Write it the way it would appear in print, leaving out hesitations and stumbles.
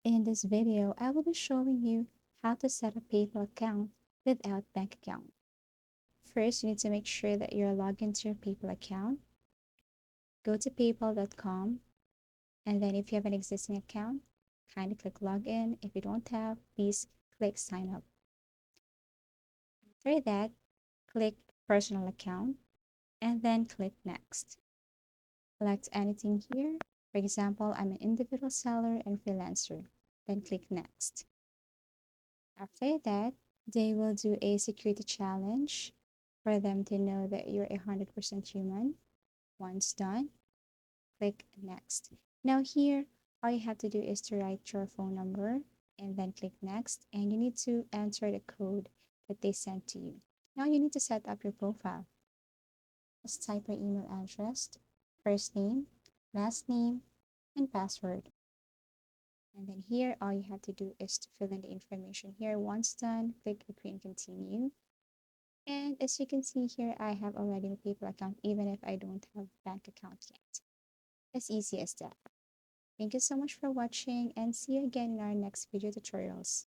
In this video, I will be showing you how to set a PayPal account without bank account. First, you need to make sure that you're logged into your PayPal account. Go to paypal.com, and then if you have an existing account, kindly click login. If you don't have, please click sign up. After that, click personal account and then click next. Select anything here. For example, I'm an individual seller and freelancer. Then click next. After that, they will do a security challenge for them to know that you're 100% human. Once done, click next. Now here, all you have to do is to write your phone number and then click next, and you need to enter the code that they sent to you. Now you need to set up your profile. Just type your email address, first name, last name, and password. And then here, all you have to do is to fill in the information here. Once done, click agree and continue. And as you can see here, I have already a PayPal account even if I don't have bank account yet. As easy as that. Thank you so much for watching and see you again in our next video tutorials.